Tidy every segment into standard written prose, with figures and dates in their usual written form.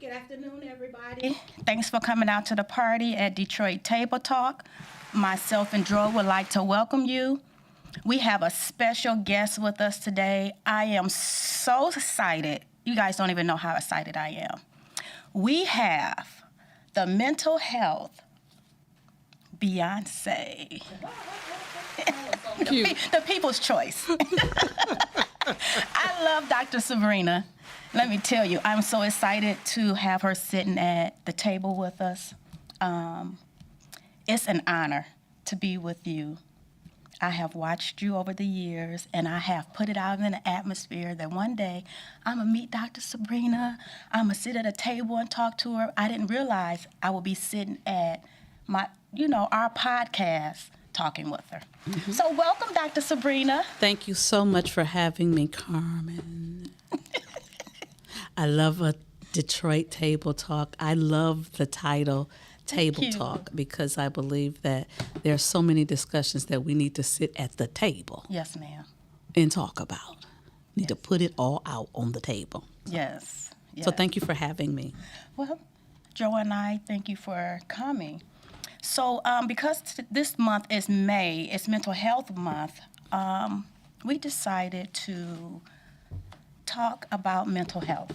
Good afternoon, everybody. Thanks for coming out to the party at Detroit Table Talk. Myself and Dro would like to welcome you. We have a special guest with us today. I am so excited. You guys don't even know how excited I am. We have the mental health Beyonce. The people's choice. I love Dr. Sabrina. Let me tell you, I'm so excited to have her sitting at the table with us. It's an honor to be with you. I have watched you over the years, and I have put it out in the atmosphere that one day I'm going to meet Dr. Sabrina. I'm going to sit at a table and talk to her. I didn't realize I would be sitting at our podcast talking with her. Mm-hmm. So welcome, Dr. Sabrina. Thank you so much for having me, Carmen. I love a Detroit Table Talk. I love the title Table Talk because I believe that there are so many discussions that we need to sit at the table. Yes, ma'am. And talk about. Need to put it all out on the table. Yes. So thank you for having me. Well, Joe and I thank you for coming. So because this month is May, it's Mental Health Month, we decided to talk about mental health.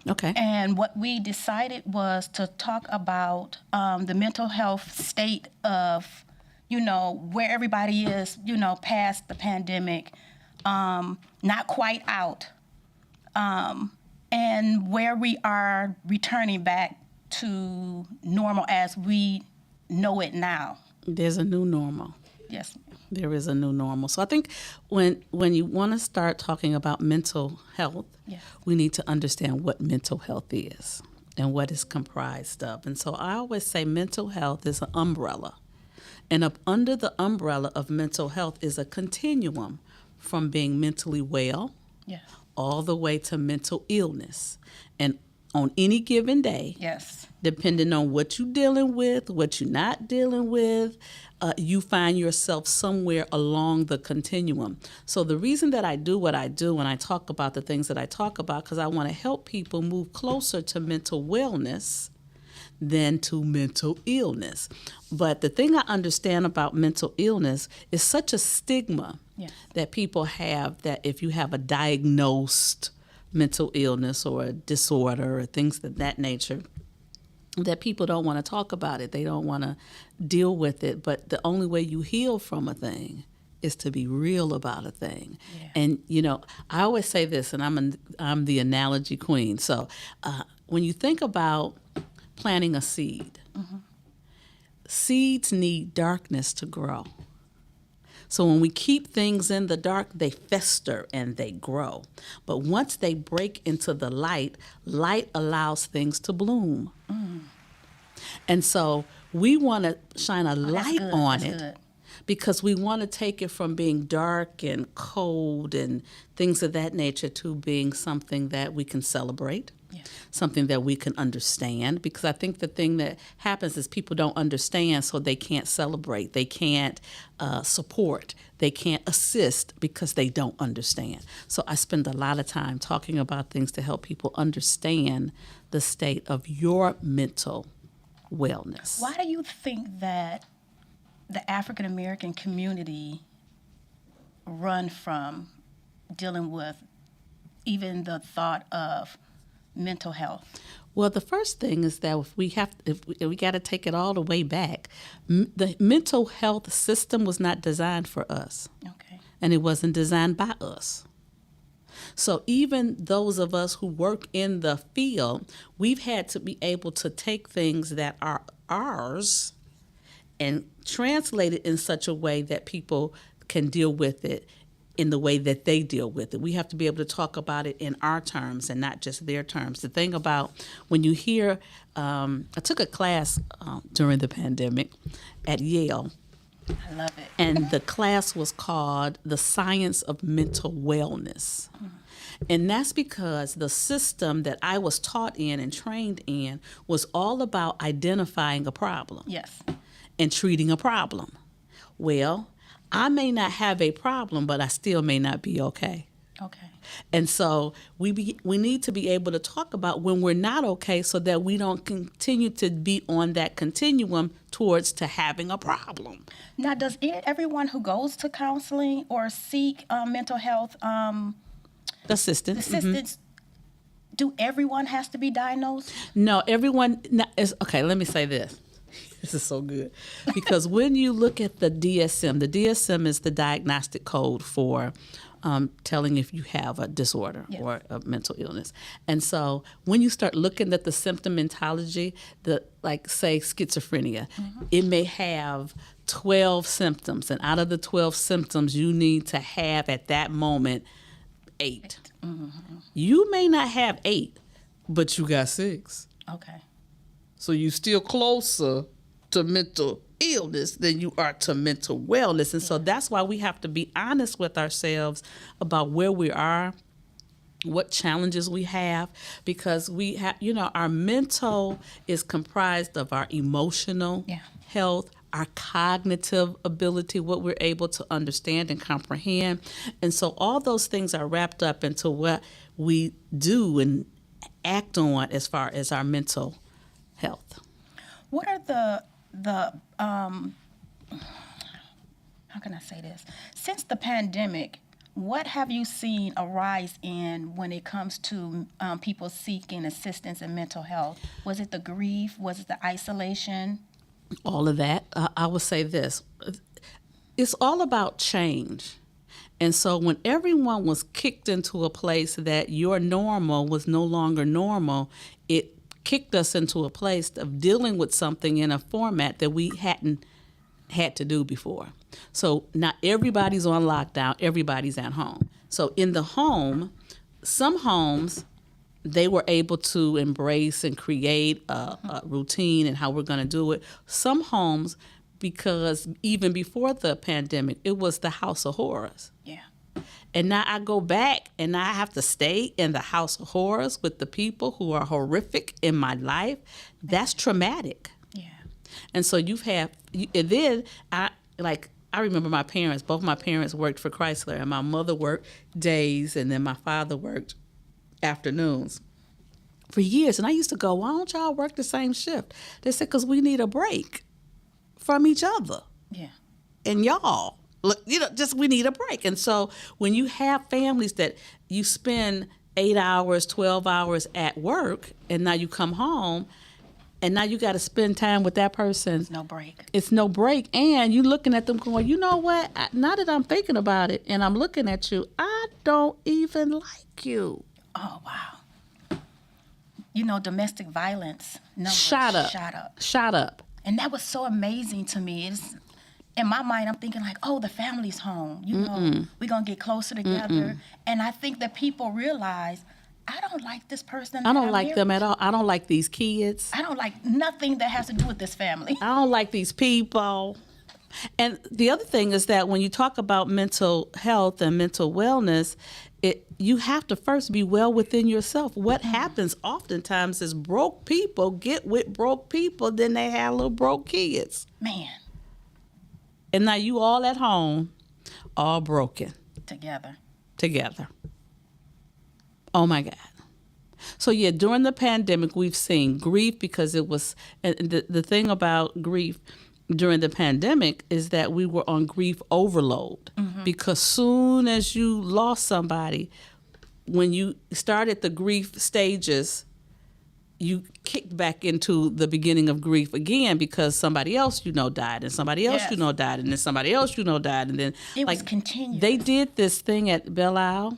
Okay. And what we decided was to talk about the mental health state of, where everybody is, past the pandemic, not quite out, and where we are returning back to normal as we know it now. There's a new normal. Yes. There is a new normal. So I think when you want to start talking about mental health, we need to understand what mental health is and what it's comprised of. And so I always say mental health is an umbrella. And up under the umbrella of mental health is a continuum from being mentally well all the way to mental illness. And on any given day, depending on what you're dealing with, what you're not dealing with, you find yourself somewhere along the continuum. So the reason that I do what I do when I talk about the things that I talk about, because I want to help people move closer to mental wellness than to mental illness. But the thing I understand about mental illness is such a stigma that people have that if you have a diagnosed mental illness or a disorder or things of that nature, that people don't want to talk about it. They don't want to deal with it. But the only way you heal from a thing is to be real about a thing. And, I always say this, and I'm the analogy queen. So when you think about planting a seed, seeds need darkness to grow. So when we keep things in the dark, they fester and they grow. But once they break into the light, light allows things to bloom. And so we want to shine a light on it because we want to take it from being dark and cold and things of that nature to being something that we can celebrate. Something that we can understand, because I think the thing that happens is people don't understand, so they can't celebrate, they can't support, they can't assist because they don't understand. So I spend a lot of time talking about things to help people understand the state of your mental wellness. Why do you think that the African American community run from dealing with even the thought of mental health? Well, the if we got to take it all the way back. The mental health system was not designed for us. Okay. And it wasn't designed by us. So even those of us who work in the field, we've had to be able to take things that are ours and translate it in such a way that people can deal with it in the way that they deal with it. We have to be able to talk about it in our terms and not just their terms. The thing about when you hear, I took a class during the pandemic at Yale. I love it. And the class was called The Science of Mental Wellness. And that's because the system that I was taught in and trained in was all about identifying a problem. And treating a problem. Well, I may not have a problem, but I still may not be okay. Okay. And so we need to be able to talk about when we're not okay so that we don't continue to be on that continuum towards to having a problem. Now, does everyone who goes to counseling or seek mental health Assistance. do everyone has to be diagnosed? No, everyone is okay. Let me say this. This is so good because when you look at the DSM is the diagnostic code for telling if you have a disorder or a mental illness. And so when you start looking at the symptomatology, like say schizophrenia, it may have 12 symptoms, and out of the 12 symptoms, you need to have at that moment 8. You may not have 8, but you got 6. Okay. So you still closer to mental illness than you are to mental wellness. And so that's why we have to be honest with ourselves about where we are, what challenges we have, because we have, our mental is comprised of our emotional health, our cognitive ability, what we're able to understand and comprehend. And so all those things are wrapped up into what we do and act on as far as our mental health. What are the how can I say this? Since the pandemic, what have you seen a rise in when it comes to people seeking assistance in mental health? Was it the grief? Was it the isolation? All of that. I will say this. It's all about change. And so when everyone was kicked into a place that your normal was no longer normal, it kicked us into a place of dealing with something in a format that we hadn't had to do before. So not everybody's on lockdown, everybody's at home. So in the home, some homes, they were able to embrace and create a routine and how we're going to do it. Some homes, because even before the pandemic, it was the house of horrors. Yeah. And now I go back and I have to stay in the house of horrors with the people who are horrific in my life. That's traumatic. Yeah. And so and then I remember my parents, both my parents worked for Chrysler, and my mother worked days and then my father worked afternoons for years. And I used to go, why don't y'all work the same shift? They said, because we need a break from each other. Yeah. And y'all. Look, just we need a break. And so when you have families that you spend 8 hours, 12 hours at work, and now you come home, and now you got to spend time with that person. It's no break. It's no break. And you looking at them going, you know what? Now that I'm thinking about it and I'm looking at you, I don't even like you. Oh, wow. Domestic violence numbers shot up. And that was so amazing to me. In my mind, I'm thinking like, oh, the family's home. We're going to get closer together. And I think that people realize, I don't like this person. I don't like them at all. I don't like these kids. I don't like nothing that has to do with this family. I don't like these people. And the other thing is that when you talk about mental health and mental wellness, you have to first be well within yourself. What happens oftentimes is broke people get with broke people, then they have little broke kids. Man. And now you all at home, all broken. Together. Oh, my God. So, during the pandemic, we've seen grief because it was, and the thing about grief during the pandemic is that we were on grief overload. Because soon as you lost somebody, when you started the grief stages, you kicked back into the beginning of grief again because somebody else died, and somebody else died, and then somebody else died, and then it was continuous. They did this thing at Belle Isle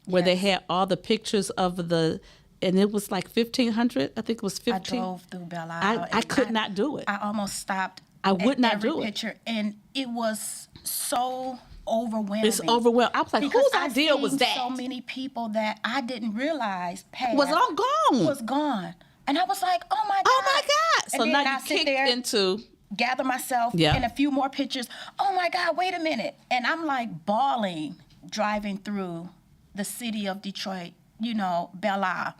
where they had all the pictures of and it was like 1,500. I think it was 15. I drove through Belle Isle. I could not do it. I almost stopped. I would not every do picture, and it was so overwhelming. It's overwhelming. I was like, because whose idea was that? So many people that I didn't realize was all gone. Was gone, and I was like, oh my God. Oh my God! So and now you kicked into gather myself and a few more pictures. Oh my God! Wait a minute, and I'm like bawling driving through the city of Detroit. Belle Isle.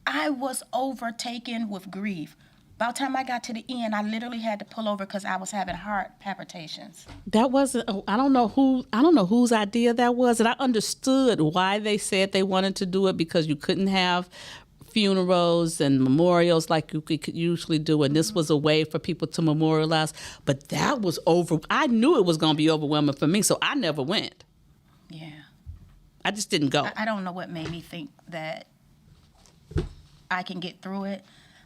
I was overtaken with grief. By the time I got to the end, I literally had to pull over because I was having heart palpitations. That wasn't. I don't know whose idea that was, and I understood why they said they wanted to do it, because you couldn't have funerals and memorials like you could usually do, and this was a way for people to memorialize. But that was I knew it was going to be overwhelming for me, so I never went. Yeah. I just didn't go. I don't know what made me think that I can get through it.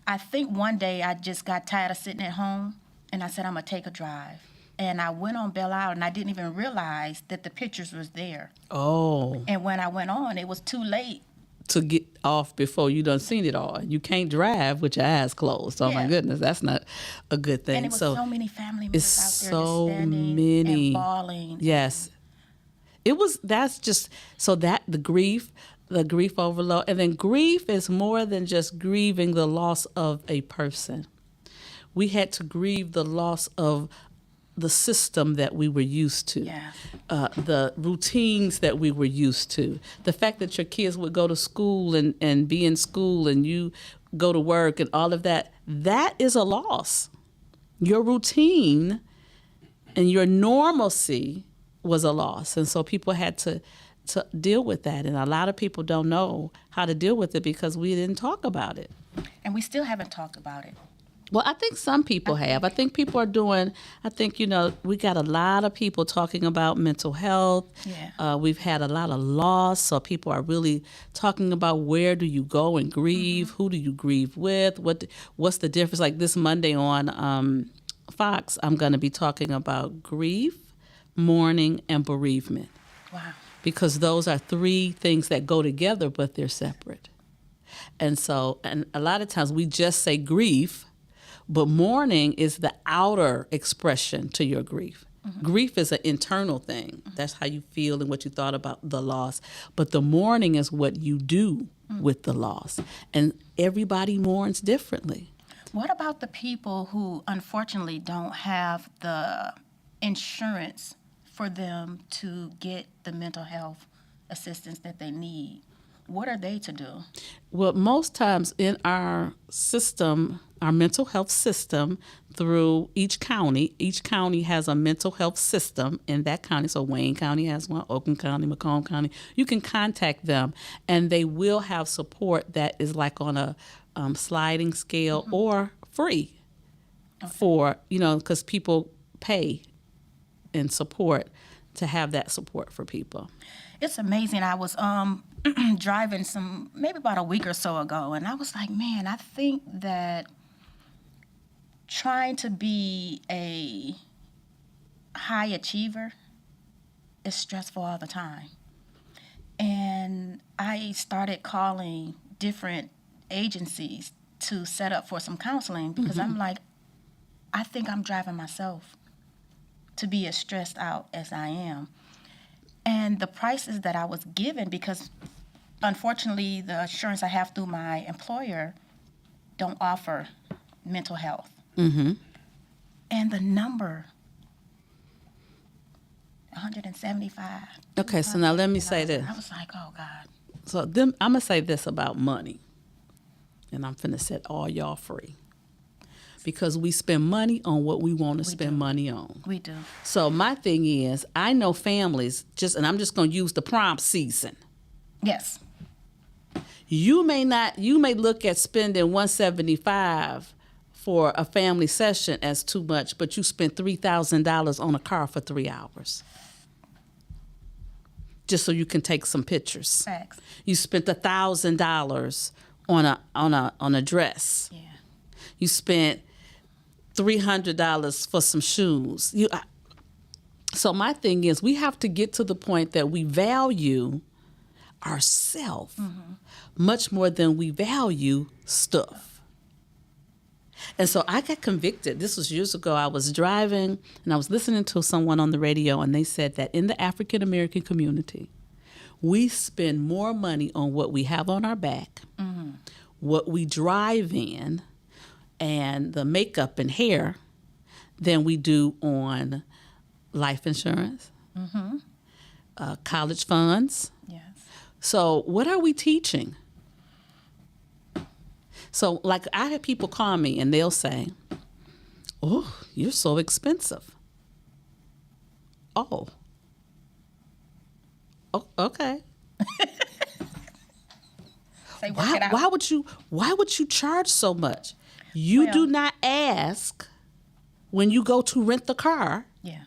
I think one day I just got tired of sitting at home, and I said, I'm going to take a drive. And I went on Belle Isle, and I didn't even realize that the pictures was there. Oh. And when I went on, it was too late to get off before you done seen it all. You can't drive with your eyes closed. Oh, my goodness. That's not a good thing. And it was so many family members out there so just standing many. and bawling. Yes. That's just, so that the grief overload. And then grief is more than just grieving the loss of a person. We had to grieve the loss of the system that we were used to, the routines that we were used to, the fact that your kids would go to school and be in school and you go to work and all of that, that is a loss. Your routine and your normalcy was a loss. And so people had to deal with that. And a lot of people don't know how to deal with it because we didn't talk about it. And we still haven't talked about it. Well, I think some people have. I think people are doing, we got a lot of people talking about mental health. Yeah. We've had a lot of loss, so people are really talking about where do you go and grieve, who do you grieve with, what's the difference. Like this Monday on Fox, I'm going to be talking about grief, mourning, and bereavement. Wow. Because those are three things that go together, but they're separate. And so, and a lot of times we just say grief, but mourning is the outer expression to your grief. Mm-hmm. Grief is an internal thing. Mm-hmm. That's how you feel and what you thought about the loss. But the mourning is what you do with the loss. And everybody mourns differently. What about the people who unfortunately don't have the insurance for them to get the mental health assistance that they need? What are they to do? Well, most times in our system, our mental health system, through each county has a mental health system in that county. So Wayne County has one, Oakland County, Macomb County. You can contact them, and they will have support that is like on a sliding scale or free for, because people pay and support to have that support for people. It's amazing. I was driving maybe about a week or so ago, and I was like, man, I think that trying to be a high achiever is stressful all the time. And I started calling different agencies to set up for some counseling because I'm like, I think I'm driving myself to be as stressed out as I am. And the prices that I was given, because unfortunately the insurance I have through my employer don't offer mental health. Mm-hmm. And the number, $175. Okay, so now let me say this. I was like, oh, God. So I'm going to say this about money, and I'm finna set all y'all free. Because we spend money on what we want to spend money on. We do. So my thing is, I know families, and I'm just going to use the prom season. Yes. You may look at spending $175 for a family session as too much, but you spent $3,000 on a car for 3 hours. Just so you can take some pictures. Facts. You spent $1,000 on a dress. Yeah. You spent $300 for some shoes. So my thing is, we have to get to the point that we value ourselves much more than we value stuff. And so I got convicted. This was years ago. I was driving and I was listening to someone on the radio, and they said that in the African American community, we spend more money on what we have on our back, what we drive in, and the makeup and hair than we do on life insurance, college funds. Yes. So what are we teaching? So, like, I have people call me and they'll say, "Oh, you're so expensive." Oh. Oh, okay. Say, work it out. Why would you charge so much? You do not ask when you go to rent the car. Yeah.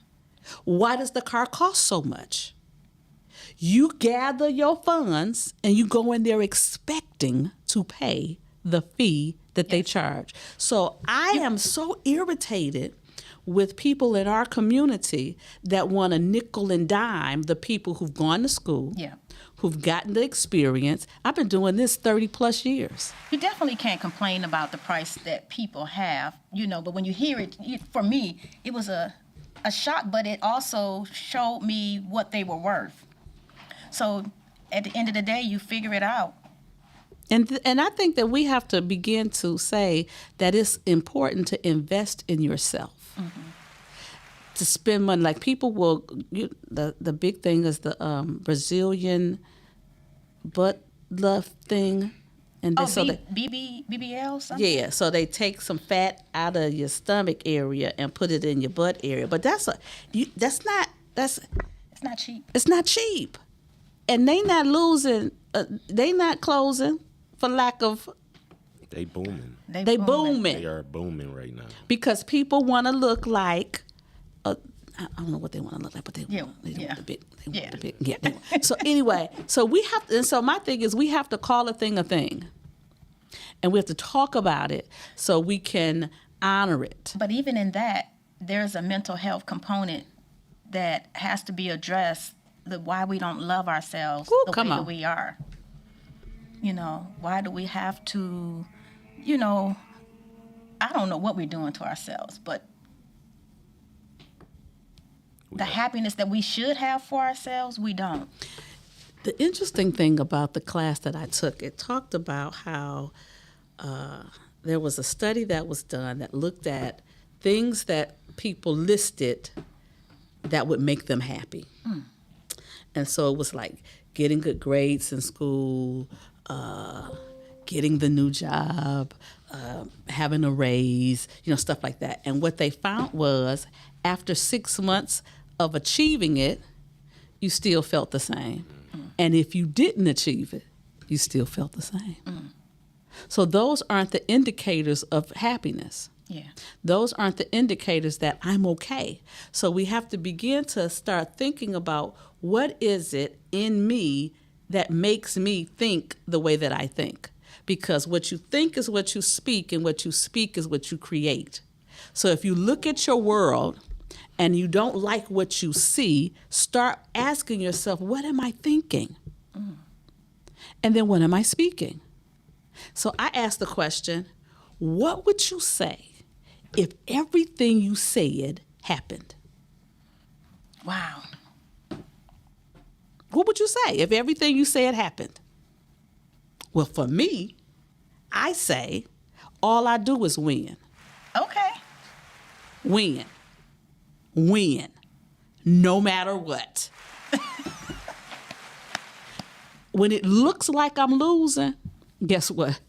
Why does the car cost so much? You gather your funds and you go in there expecting to pay the fee that they charge. So I am so irritated with people in our community that want to nickel and dime the people who've gone to school, who've gotten the experience. I've been doing this 30 plus years. You definitely can't complain about the price that people have, but when you hear it, for me, it was a shock, but it also showed me what they were worth. So at the end of the day, you figure it out. And I think that we have to begin to say that it's important to invest in yourself. To spend money. Like people will, the big thing is the Brazilian butt love thing. And BBL something? Yeah, so they take some fat out of your stomach area and put it in your butt area. But it's not cheap. It's not cheap. And they not losing, they not closing for lack of. They booming. They booming. They are booming right now. Because people want to look like, I don't know what they want to look like, but they want the big. They want the big. Yeah. So anyway, so my thing is we have to call a thing, and we have to talk about it so we can honor it. But even in that, there's a mental health component that has to be addressed. Why we don't love ourselves the way that we are. Why do we have to, I don't know what we're doing to ourselves, but the happiness that we should have for ourselves, we don't. The interesting thing about the class that I took, it talked about how there was a study that was done that looked at things that people listed that would make them happy. And so it was like getting good grades in school, getting the new job, having a raise, stuff like that. And what they found was after 6 months of achieving it, you still felt the same. And if you didn't achieve it, you still felt the same. So those aren't the indicators of happiness. Yeah. Those aren't the indicators that I'm okay. So we have to begin to start thinking about what is it in me that makes me think the way that I think. Because what you think is what you speak, and what you speak is what you create. So if you look at your world and you don't like what you see, start asking yourself, what am I thinking? And then what am I speaking? So I asked the question, what would you say if everything you said happened? Wow. What would you say if everything you said happened? Well, for me, I say all I do is win. Okay. Win. Win. No matter what. When it looks like I'm losing, guess what?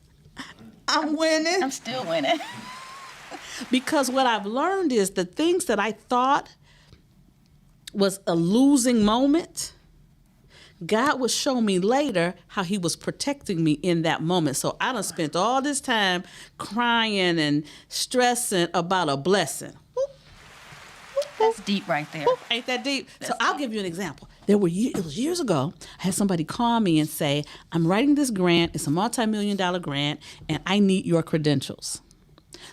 I'm winning. I'm still winning. Because what I've learned is the things that I thought was a losing moment, God would show me later how he was protecting me in that moment. So I done spent all this time crying and stressing about a blessing. That's deep right there. Ain't that deep? So I'll give you an example. It was years ago, I had somebody call me and say, I'm writing this grant, it's a multi-million-dollar grant, and I need your credentials.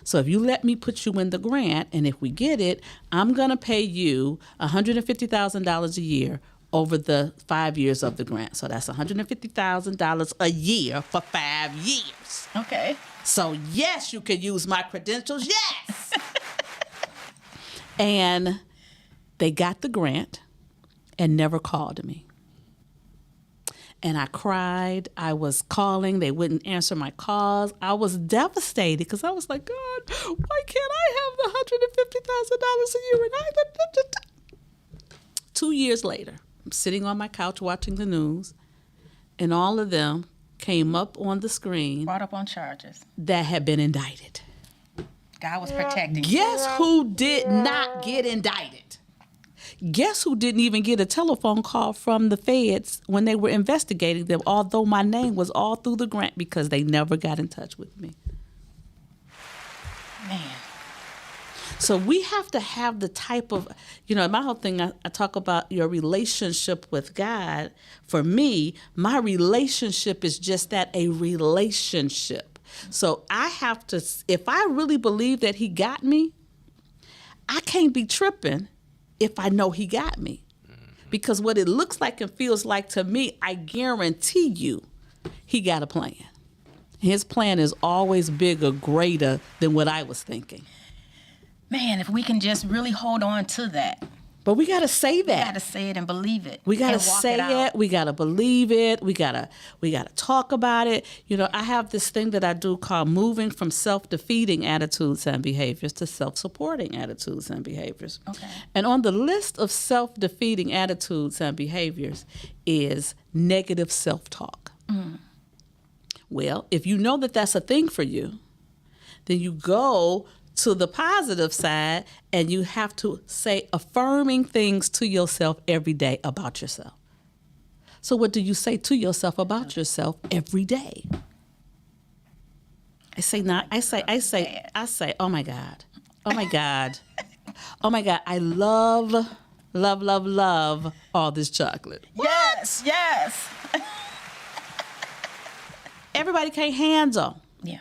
So if you let me put you in the grant, and if we get it, I'm going to pay you $150,000 a year over the 5 years of the grant. So that's $150,000 a year for 5 years. Okay. So yes, you can use my credentials, yes! And they got the grant and never called me. And I cried. I was calling. They wouldn't answer my calls. I was devastated because I was like, God, why can't I have the $150,000 a year? And 2 years later, I'm sitting on my couch watching the news, and all of them came up on the screen Brought up on charges. that had been indicted. God was protecting you. Guess who did not get indicted? Guess who didn't even get a telephone call from the feds when they were investigating them, although my name was all through the grant, because they never got in touch with me. Man. So we have to have the type of, my whole thing, I talk about your relationship with God. For me, my relationship is just that, a relationship. So I have to, if I really believe that he got me, I can't be tripping if I know he got me. Because what it looks like and feels like to me, I guarantee you, he got a plan. His plan is always bigger, greater than what I was thinking. Man, if we can just really hold on to that. But we got to say that. We got to say it and believe it. We got to say it. We got to believe it. We got to talk about it. I have this thing that I do called moving from self-defeating attitudes and behaviors to self-supporting attitudes and behaviors. Okay. And on the list of self-defeating attitudes and behaviors is negative self-talk. Mm. Well, if you know that that's a thing for you, then you go to the positive side, and you have to say affirming things to yourself every day about yourself. So what do you say to yourself about yourself every day? I say, oh my God. Oh my God. Oh my God. I love all this chocolate. Yes, yes. Everybody can't handle. Yeah.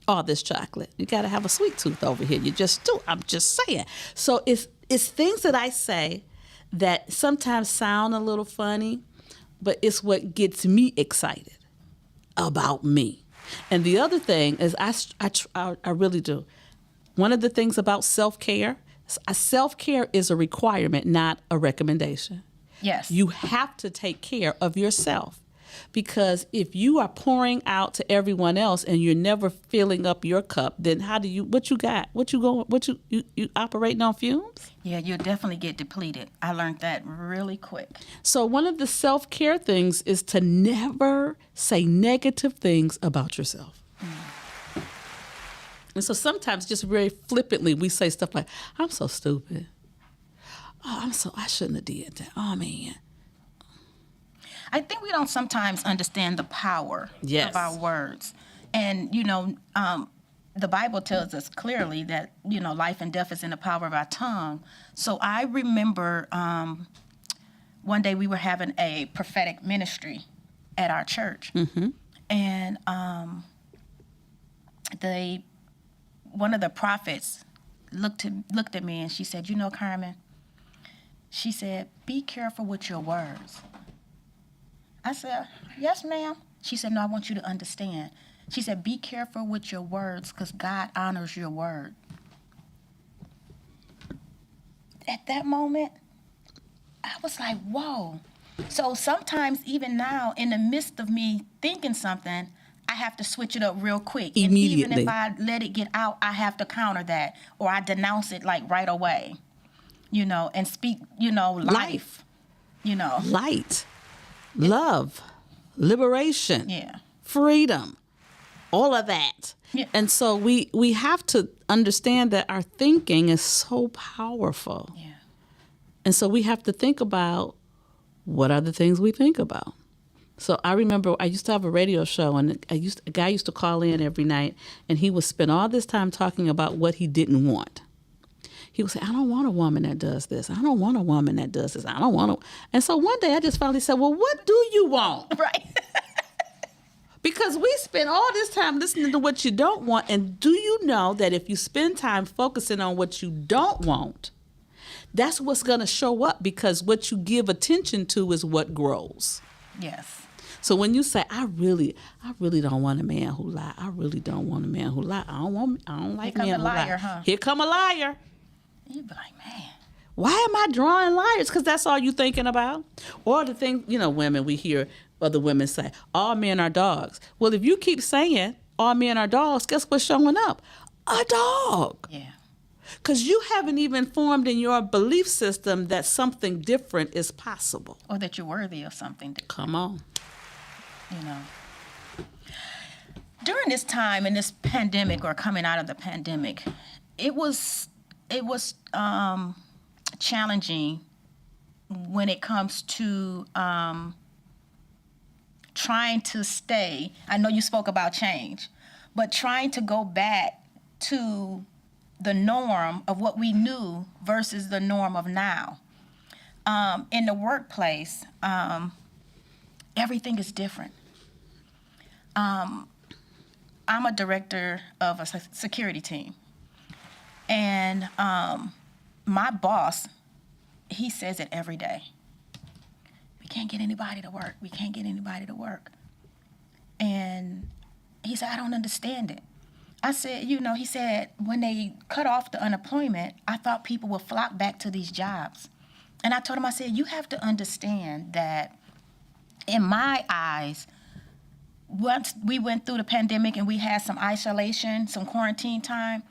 All this chocolate. You got to have a sweet tooth over here. You just do. I'm just saying. So it's things that I say that sometimes sound a little funny, but it's what gets me excited about me. And the other thing is I really do. One of the things about self-care is a requirement, not a recommendation. Yes. You have to take care of yourself. Because if you are pouring out to everyone else and you're never filling up your cup, then what you operating on fumes? Yeah, you'll definitely get depleted. I learned that really quick. So one of the self-care things is to never say negative things about yourself. Mm. And so sometimes just very flippantly, we say stuff like, I'm so stupid. Oh, I shouldn't have did that. Oh, man. I think we don't sometimes understand the power of our words. And, the Bible tells us clearly that, life and death is in the power of our tongue. So I remember one day we were having a prophetic ministry at our church. Mm-hmm. And one of the prophets looked at me and she said, Carmen, she said, be careful with your words. I said, yes, ma'am. She said, no, I want you to understand. She said, be careful with your words because God honors your word. At that moment, I was like, whoa. So sometimes even now, in the midst of me thinking something, I have to switch it up real quick. Immediately. And even if I let it get out, I have to counter that or I denounce it like right away, and speak, life. Light. Love, liberation, freedom, all of that. Yeah. And so we have to understand that our thinking is so powerful. Yeah. And so we have to think about what are the things we think about. So I remember I used to have a radio show, and a guy used to call in every night, and he would spend all this time talking about what he didn't want. He would say, I don't want a woman that does this. I don't want a woman that does this. I don't want to. And so one day I just finally said, well, what do you want? Right. Because we spend all this time listening to what you don't want. And do you know that if you spend time focusing on what you don't want, that's what's going to show up, because what you give attention to is what grows. Yes. So when you say, I really don't want a man who lie. I really don't want a man who lie. I don't like men who lie. Huh? Here come a liar. You'd be like, man, why am I drawing liars? Because that's all you thinking about. Or the thing, women, we hear other women say, all men are dogs. Well, if you keep saying all men are dogs, guess what's showing up? A dog. Yeah. Because you haven't even formed in your belief system that something different is possible. Or that you're worthy of something different. Come on. During this time in this pandemic or coming out of the pandemic, it was challenging when it comes to trying to stay. I know you spoke about change, but trying to go back to the norm of what we knew versus the norm of now. In the workplace, everything is different. I'm a director of a security team. And my boss, he says it every day. We can't get anybody to work. We can't get anybody to work. And he said, I don't understand it. I said, he said, when they cut off the unemployment, I thought people would flock back to these jobs. And I told him, I said, you have to understand that in my eyes, once we went through the pandemic and we had some isolation, some quarantine time,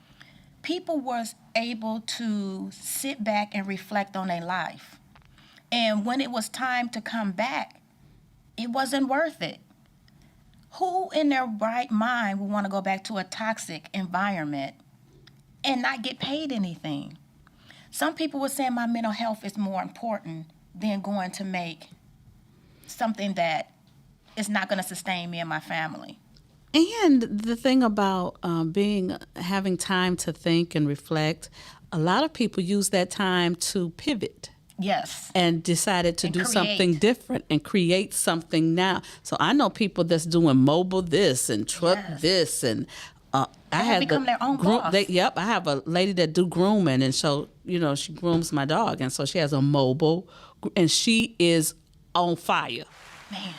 people was able to sit back and reflect on their life. And when it was time to come back, it wasn't worth it. Who in their right mind would want to go back to a toxic environment and not get paid anything? Some people were saying my mental health is more important than going to make something that is not going to sustain me and my family. And the thing about having time to think and reflect, a lot of people use that time to pivot. Yes. And decided to do something different and create something now. So I know people that's doing mobile this and truck this, and I have become their own boss. I have a lady that do grooming, and so she grooms my dog, and so she has a mobile, and she is on fire. Man.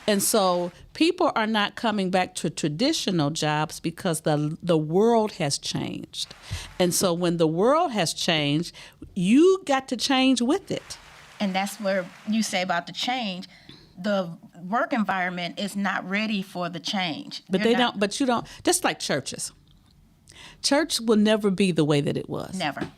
And so people are not coming back to traditional jobs because the world has changed. And so when the world has changed, you got to change with it. And that's where you say about the change. The work environment is not ready for the change. But you don't, just like churches. Church will never be the way that it was. Never.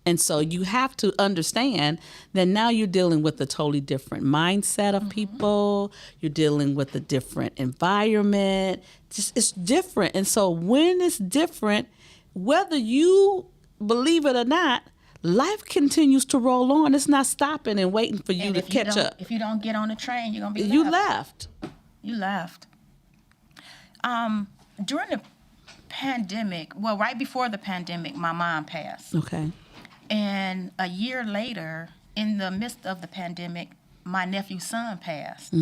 And so you have to understand that now you're dealing with a totally different mindset of people. You're dealing with a different environment. It's different. And so when it's different, whether you believe it or not, life continues to roll on. It's not stopping and waiting for you to catch up. If you don't get on the train, you're going to be left. You left. During the pandemic, right before the pandemic, my mom passed. Okay. And a year later, in the midst of the pandemic, my nephew's son passed.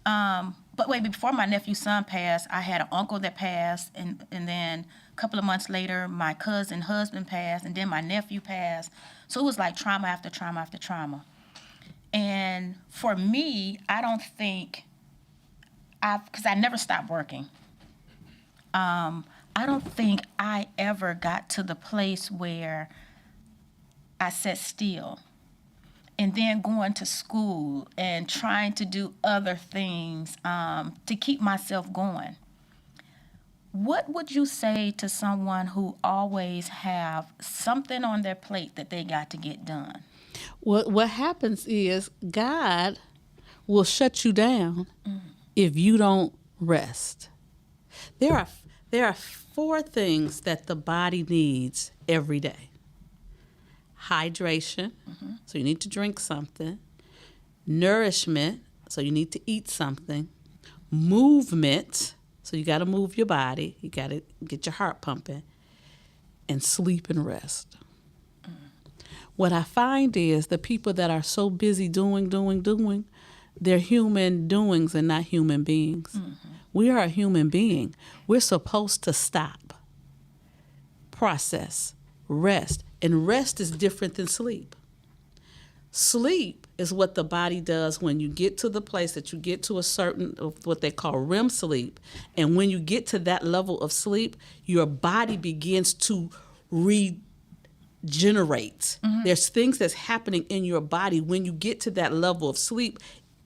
But wait, before my nephew's son passed, I had an uncle that passed, and then a couple of months later, my cousin's husband passed, and then my nephew passed. So it was like trauma after trauma after trauma. And for me, I don't think because I never stopped working. I don't think I ever got to the place where I sat still, and then going to school and trying to do other things to keep myself going. What would you say to someone who always have something on their plate that they got to get done? What happens is God will shut you down if you don't rest. There are 4 things that the body needs every day. Hydration, so you need to drink something. Nourishment, so you need to eat something. Movement, so you got to move your body. You got to get your heart pumping. And sleep and rest. What I find is the people that are so busy doing, they're human doings and not human beings. We are a human being. We're supposed to stop, process, rest. And rest is different than sleep. Sleep is what the body does when you get to the place that you get to a certain, what they call REM sleep. And when you get to that level of sleep, your body begins to regenerate. There's things that's happening in your body when you get to that level of sleep.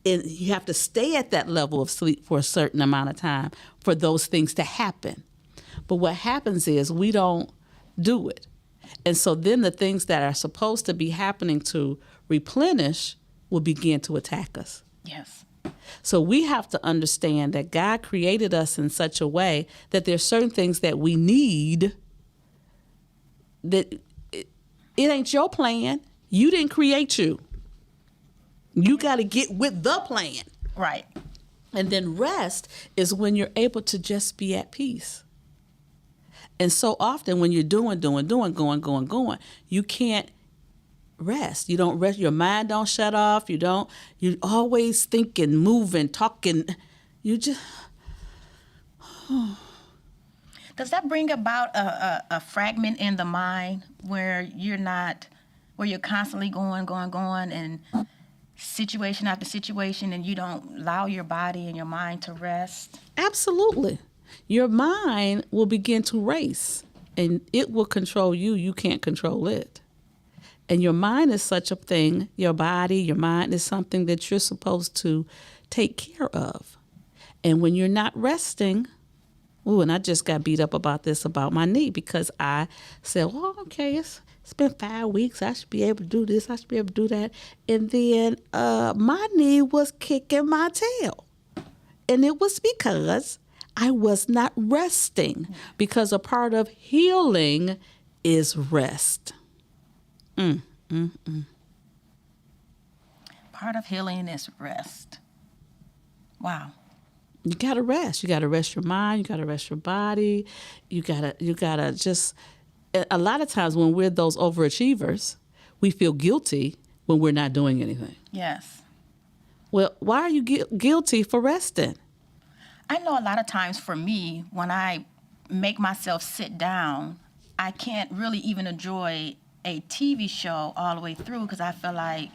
And you have to stay at that level of sleep for a certain amount of time for those things to happen. But what happens is we don't do it. And so then the things that are supposed to be happening to replenish will begin to attack us. Yes. So we have to understand that God created us in such a way that there's certain things that we need that it ain't your plan. You didn't create you. You got to get with the plan. Right. And then rest is when you're able to just be at peace. And so often when you're going, you can't rest. You don't rest. Your mind don't shut off. You're always thinking, moving, talking. You just... Does that bring about a fragment in the mind where you're constantly going, and situation after situation, and you don't allow your body and your mind to rest? Absolutely. Your mind will begin to race, and it will control you. You can't control it. And your mind is such a thing, your body, your mind is something that you're supposed to take care of. And when you're not resting, and I just got beat up about my knee, because I said, well, okay, it's been 5 weeks. I should be able to do this. I should be able to do that. And then my knee was kicking my tail. And it was because I was not resting, because a part of healing is rest. Part of healing is rest. Wow. You gotta rest. You gotta rest your mind. You gotta rest your body. You gotta just. A lot of times when we're those overachievers, we feel guilty when we're not doing anything. Yes. Well, why are you guilty for resting? I know a lot of times for me, when I make myself sit down, I can't really even enjoy a TV show all the way through, because I feel like,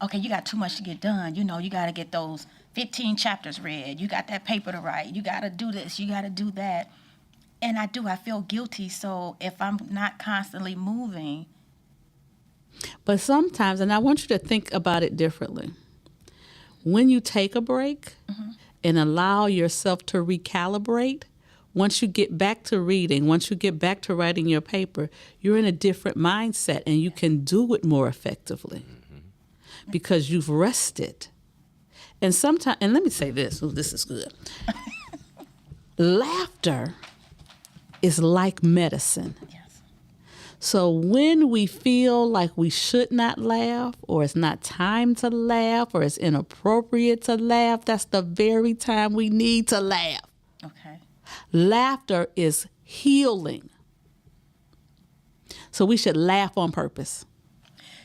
okay, you got too much to get done. You got to get those 15 chapters read. You got that paper to write. You got to do this. You got to do that. And I feel guilty. So if I'm not constantly moving. But sometimes, and I want you to think about it differently. When you take a break and allow yourself to recalibrate, once you get back to reading, once you get back to writing your paper, you're in a different mindset and you can do it more effectively because you've rested. And sometimes, and let me say this, this is good. Laughter is like medicine. Yes. So when we feel like we should not laugh, or it's not time to laugh, or it's inappropriate to laugh, that's the very time we need to laugh. Okay. Laughter is healing. So we should laugh on purpose.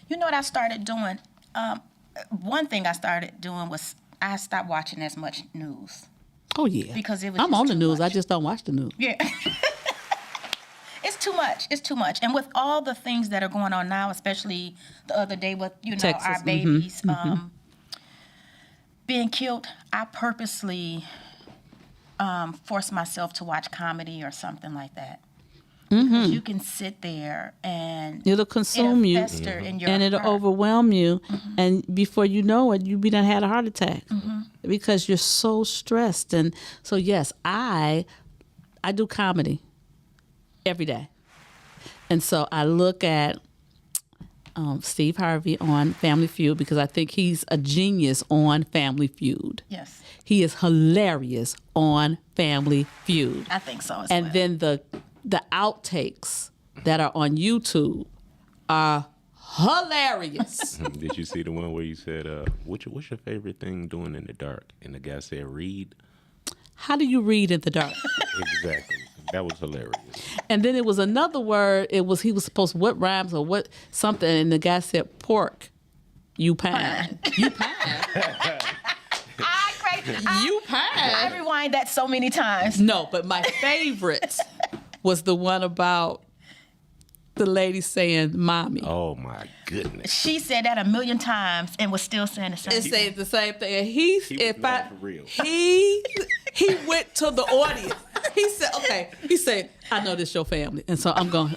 You know what I started doing? One thing I started doing was I stopped watching as much news. Oh, yeah. Because it was I'm on the news. Much. I just don't watch the news. Yeah. It's too much. It's too much. And with all the things that are going on now, especially the other day with, Texas. our babies being killed, I purposely force myself to watch comedy or something like that. Because you can sit there and it'll consume you, fester in your and it'll heart. overwhelm you, and before you know it, you be done had a heart attack because you're so stressed. And so, yes, I do comedy every day, and so I look at Steve Harvey on Family Feud because I think he's a genius on Family Feud. Yes, he is hilarious on Family Feud. I think so as and well. then the outtakes that are on YouTube are hilarious. Did you see the one where you said, what's your favorite thing doing in the dark? And the guy said, read. How do you read in the dark? Exactly. That was hilarious. And then it was another word. He was supposed to what rhymes or what something, and the guy said pork. You pine. You pine. You pine. I rewind that so many times. No, but my favorite was the one about the lady saying "mommy." Oh my goodness. She said that 1,000,000 times and was still saying the same And thing. saying the same thing. And he went to the audience. He said, "Okay." He said, "I know this your family, and so I'm going."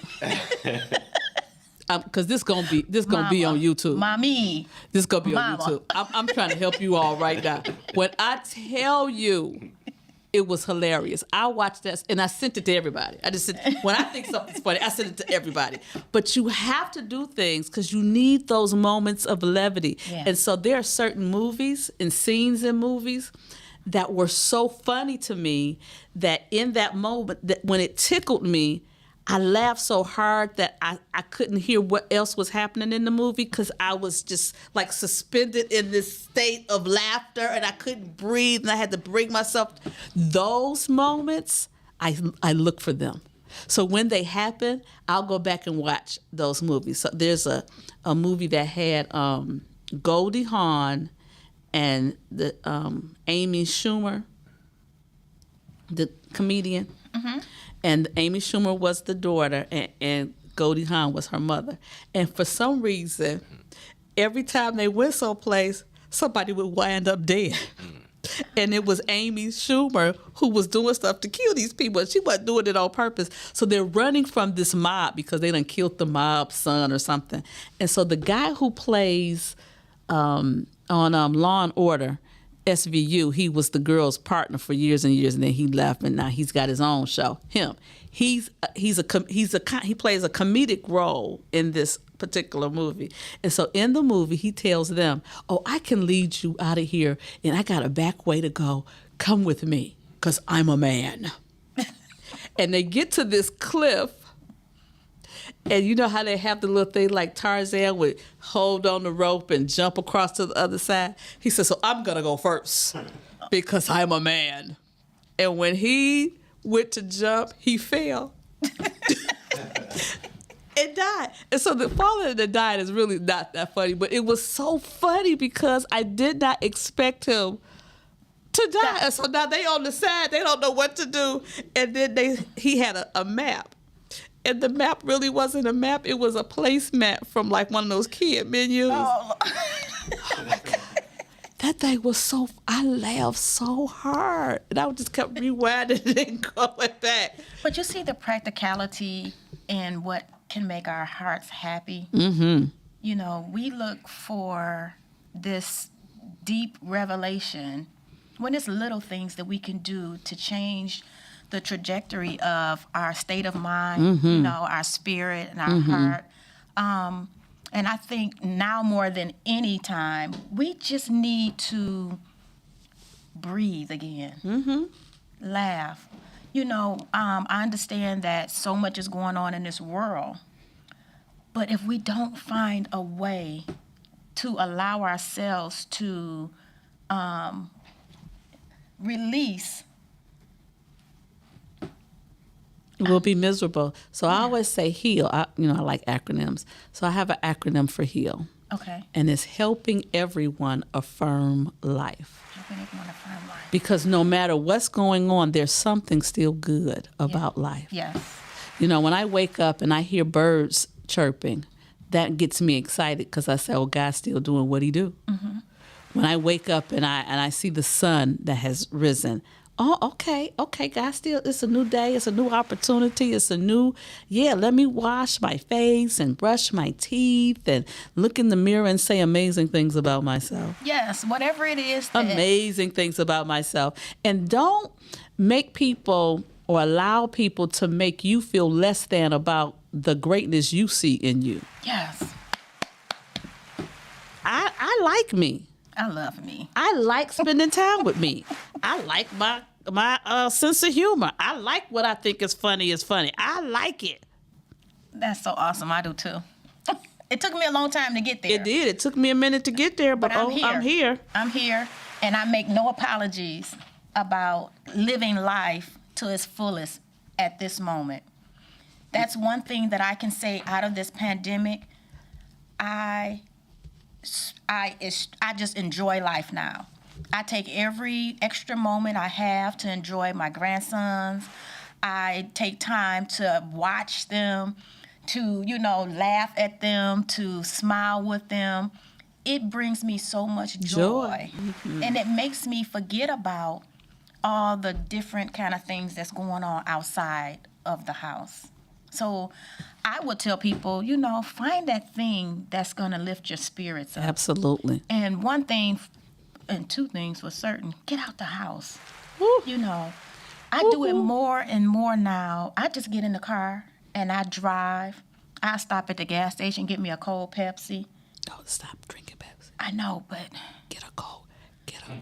Because this gonna be on YouTube. Mommy. This gonna be Mama. on YouTube. I'm trying to help you all right now. When I tell you, it was hilarious. I watched that and I sent it to everybody. I just said, when I think something's funny, I send it to everybody. But you have to do things because you need those moments of levity. Yeah. And so there are certain movies and scenes in movies that were so funny to me that in that moment, that when it tickled me, I laughed so hard that I couldn't hear what else was happening in the movie because I was just like suspended in this state of laughter and I couldn't breathe and I had to bring myself. Those moments, I look for them. So when they happen, I'll go back and watch those movies. So there's a movie that had Goldie Hawn and the Amy Schumer, the comedian. Mm-hmm. And Amy Schumer was the daughter, and Goldie Hawn was her mother. And for some reason, every time they went someplace, somebody would wind up dead. And it was Amy Schumer who was doing stuff to kill these people. And she wasn't doing it on purpose. So they're running from this mob because they done killed the mob's son or something. And so the guy who plays on Law and Order, SVU, he was the girl's partner for years and years, and then he left, and now he's got his own show. He plays a comedic role in this particular movie, and so in the movie he tells them, "Oh, I can lead you out of here, and I got a back way to go. Come with me, 'cause I'm a man." And they get to this cliff. And you know how they have the little thing like Tarzan would hold on the rope and jump across to the other side? He said, "So I'm going to go first because I'm a man." And when he went to jump, he fell and died. And so the father that died is really not that funny, but it was so funny because I did not expect him to die. And so now they on the side, they don't know what to do. And then he had a map. And the map really wasn't a map. It was a placemat from like one of those kid menus. Oh my God. That thing was I laughed so hard. And I just kept rewinding and going back. But you see the practicality in what can make our hearts happy. Mm-hmm. You know, we look for this deep revelation when it's little things that we can do to change the trajectory of our state of mind, mm-hmm. you know, our spirit and our mm-hmm. heart. And I think now more than any time, we just need to breathe again, mm-hmm. laugh. You know, I understand that so much is going on in this world, but if we don't find a way to allow ourselves to release, we'll be miserable. So I always say HEAL. I like acronyms. So I have an acronym for HEAL. Okay. And it's helping everyone affirm life. Helping everyone affirm life. Because no matter what's going on, there's something still good about life. Yes. You know, when I wake up and I hear birds chirping, that gets me excited because I say, "Oh, God's still doing what He do." Mm-hmm. When I wake up and I see the sun that has risen, oh, okay, God, still, it's a new day, it's a new opportunity, let me wash my face and brush my teeth and look in the mirror and say amazing things about myself. Yes, whatever it is. Amazing things about myself. And don't make people or allow people to make you feel less than about the greatness you see in you. Yes. I like me. I love me. I like spending time with me. I like my sense of humor. I like what I think is funny. I like it. That's so awesome. I do too. It took me a long time to get there. It did. It took me a minute to get there, but I'm here. I'm here, and I make no apologies about living life to its fullest at this moment. That's one thing that I can say out of this pandemic. I just enjoy life now. I take every extra moment I have to enjoy my grandsons. I take time to watch them, to, laugh at them, to smile with them. It brings me so much joy. Mm-hmm. And it makes me forget about all the different kind of things that's going on outside of the house. So I would tell people, find that thing that's going to lift your spirits up. Absolutely. And one thing, and two things for certain, get out the house. Woo. I do it more and more now. I just get in the car and I drive. I stop at the gas station, get me a cold Pepsi. Oh, stop drinking Pepsi. I know, but Get a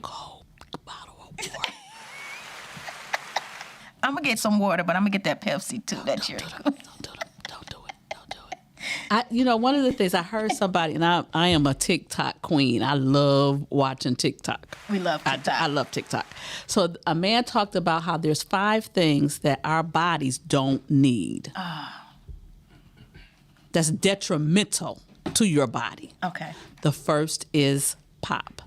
cold bottle of water. I'm gonna get some water, but I'm gonna get that Pepsi too. That you're. Don't do it. One of the things I heard somebody, and I am a TikTok queen. I love watching TikTok. We love TikTok. I love TikTok. So a man talked about how there's 5 things that our bodies don't need. That's detrimental to your body. Okay. The first is pop.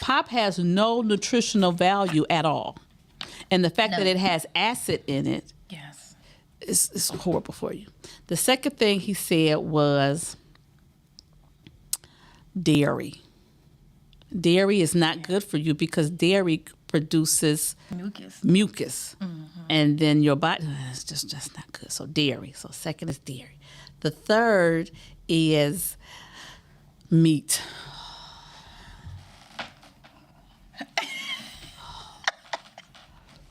Pop has no nutritional value at all. And the fact that it has acid in it Yes. is horrible for you. The second thing he said was dairy. Dairy is not good for you because dairy produces Mucus. and then your body it's just not good. So dairy. So second is dairy. The third is meat.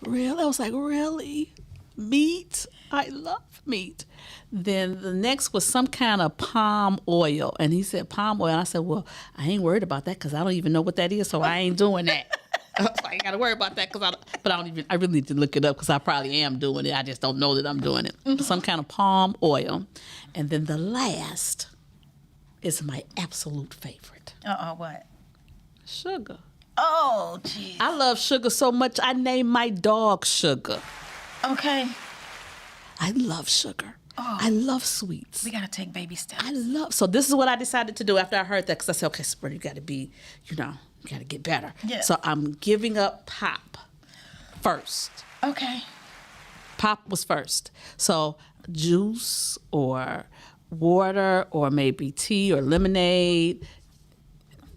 Really? I was like, really? Meat? I love meat. Then the next was some kind of palm oil. And he said, palm oil. And I said, well, I ain't worried about that because I don't even know what that is, so I ain't doing that. I was like, I ain't got to worry about that I really need to look it up because I probably am doing it. I just don't know that I'm doing it. Some kind of palm oil. And then the last is my absolute favorite. What? Sugar. Oh, geez. I love sugar so much, I named my dog Sugar. Okay. I love sugar. I love sweets. We gotta take baby steps. So this is what I decided to do after I heard that, because I said, okay, Sabrina, you got to be, you got to get better. Yeah. So I'm giving up pop first. Okay. Pop was first. So juice or water or maybe tea or lemonade,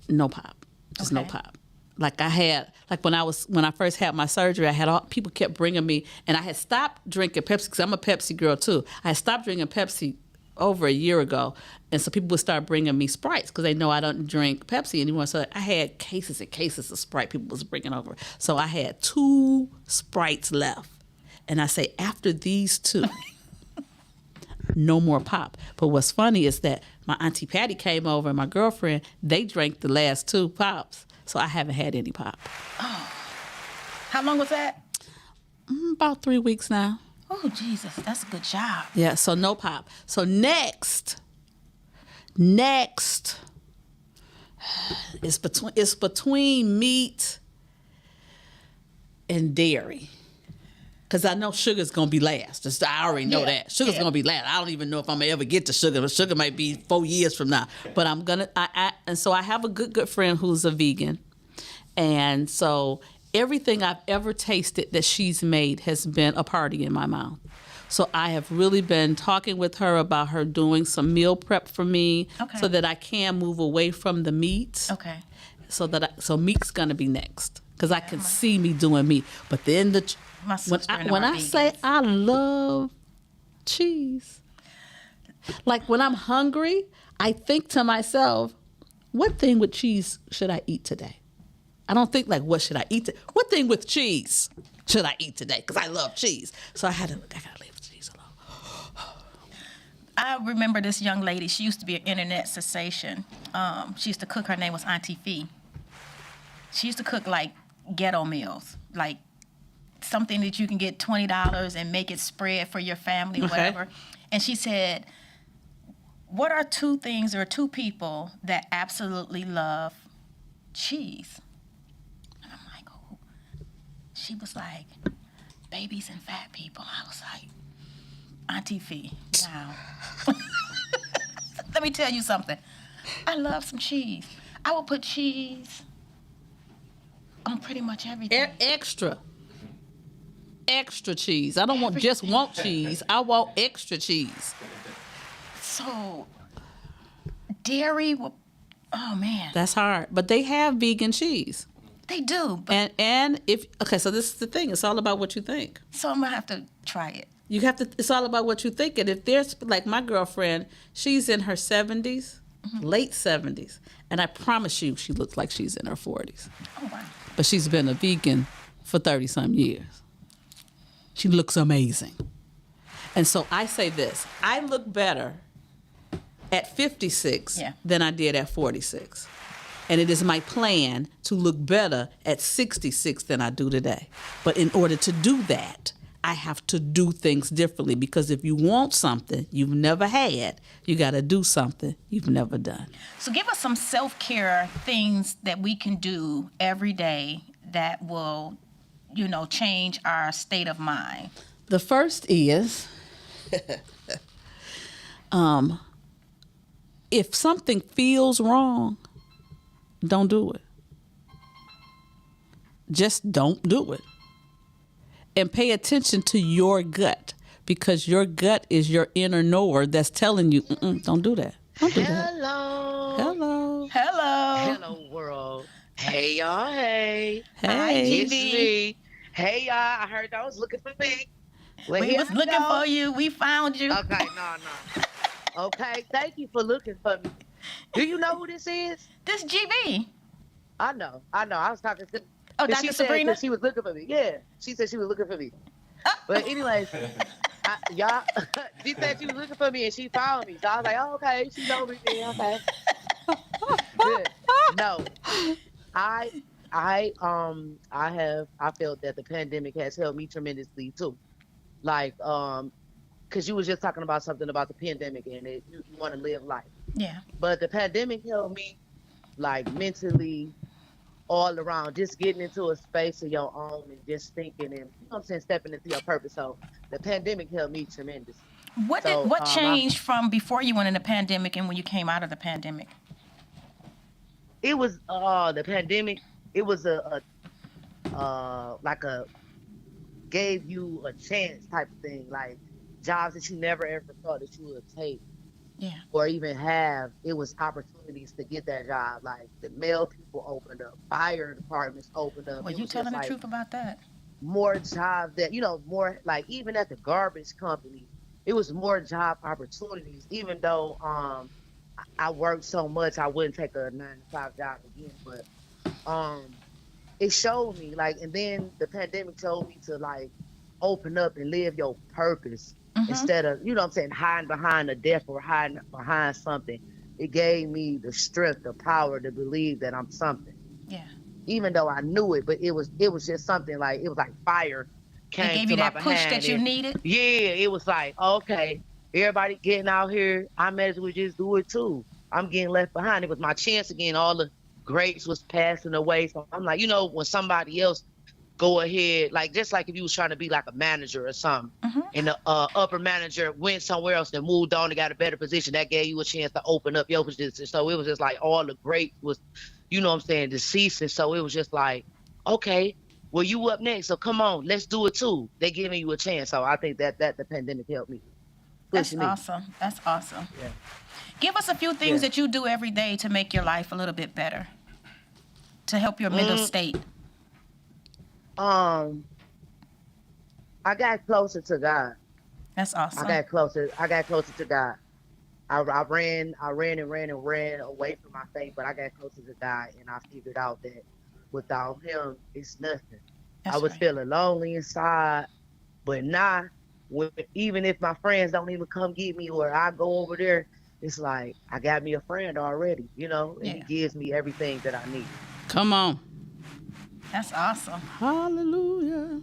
no pop. Just no Okay. pop. Like when I first had my surgery, people kept bringing me, and I had stopped drinking Pepsi because I'm a Pepsi girl too. I had stopped drinking Pepsi over a year ago, and so people would start bringing me Sprites because they know I don't drink Pepsi anymore. So I had cases and cases of Sprite people was bringing over. So I had 2 Sprites left, and I say after these 2. No more pop. But what's funny is that my Auntie Patty came over and my girlfriend, they drank the last 2 pops. So I haven't had any pop. How long was that? About 3 weeks now. Oh, Jesus. That's a good job. Yeah, so no pop. So next it's between meat and dairy. Because I know sugar's going to be last. I already know that. Sugar's going to be last. I don't even know if I'm going to ever get to sugar. But sugar might be 4 years from now. But I'm going to, and so I have a good friend who's a vegan. And so everything I've ever tasted that she's made has been a party in my mouth. So I have really been talking with her about her doing some meal prep for me so that I can move away from the meat. Okay. So meat's going to be next. Because I can see me doing meat. But then when I say I love cheese, like when I'm hungry, I think to myself, what thing with cheese should I eat today? I don't think like, what should I eat? What thing with cheese should I eat today? Because I love cheese. So I gotta leave the cheese alone. I remember this young lady. She used to be an internet sensation. She used to cook. Her name was Auntie Fee. She used to cook like ghetto meals, like something that you can get $20 and make it spread for your family, whatever. And she said, what are 2 things or 2 people that absolutely love cheese? And I'm like, oh. She was like, babies and fat people. I was like, Auntie Fee, now. Let me tell you something. I love some cheese. I will put cheese on pretty much everything. Extra cheese. I don't want cheese. I want extra cheese. So, dairy, oh man. That's hard. But they have vegan cheese. They do. But So this is the thing. It's all about what you think. So I'm going to have to try it. It's all about what you think. And if there's, like my girlfriend, she's in her 70s, late 70s. And I promise you, she looks like she's in her 40s. Oh, wow. But she's been a vegan for 30-some years. She looks amazing. And so I say this, I look better at 56 than I did at 46. And it is my plan to look better at 66 than I do today. But in order to do that, I have to do things differently, because if you want something you've never had, you got to do something you've never done. So give us some self-care things that we can do every day that will, change our state of mind. The first is, if something feels wrong, don't do it. Just don't do it. And pay attention to your gut, because your gut is your inner knower that's telling you, don't do that. Don't do that. Hello, Hello, world. Hey, y'all. Hey. Hey. It's me. Hey, y'all. I heard y'all was looking for me. Well, we was looking for you. We found you. Okay, no. Okay, thank you for looking for me. Do you know who this is? This GB. I know. I was talking to. Oh, Dr. Sabrina? She was looking for me. Yeah, she said she was looking for me. But anyways, y'all, she said she was looking for me and she found me. So I was like, oh, okay, she know me. Yeah, okay. Good. No, I felt that the pandemic has helped me tremendously too. Like, because you was just talking about something about the pandemic and you want to live life. Yeah. But the pandemic helped me, like, mentally, all around, just getting into a space of your own and just thinking and, stepping into your purpose. So the pandemic helped me tremendously. What changed from before you went in the pandemic and when you came out of the pandemic? It was the pandemic. It was like a gave you a chance type of thing, like jobs that you never ever thought that you would take. Yeah. Or even have. It was opportunities to get that job. Like the mail people opened up, fire departments opened up. Well, you telling the truth about that? More jobs that, more like even at the garbage company, it was more job opportunities. Even though I worked so much, I wouldn't take a 9-to-5 job again. But it showed me, like, and then the pandemic showed me to, like, open up and live your purpose. Instead of, hiding behind a desk or hiding behind something. It gave me the strength, the power to believe that I'm something. Yeah. Even though I knew it, but it was just something like, it was like fire came it gave to you my that push behind that you needed? Yeah, it was like, okay, everybody getting out here, I might as well just do it too. I'm getting left behind. It was my chance again. All the greats was passing away. So I'm like, when somebody else go ahead, like just like if you was trying to be like a manager or something, and the upper manager went somewhere else and moved on and got a better position, that gave you a chance to open up your position. So it was just like all the great was, deceased. And so it was just like, okay, well, you up next, so come on, let's do it too. They giving you a chance. So I think that the pandemic helped me. Awesome. That's awesome. Yeah. Give us a few things that you do every day to make your life a little bit better, to help your mental state. I got closer to God. That's awesome. I got closer to God. I ran away from my faith, but I got closer to God, and I figured out that without Him, it's nothing. I was feeling lonely inside, but now, even if my friends don't even come get me, or I go over there, it's like I got me a friend already, and He gives me everything that I need. Come on. That's awesome. Hallelujah.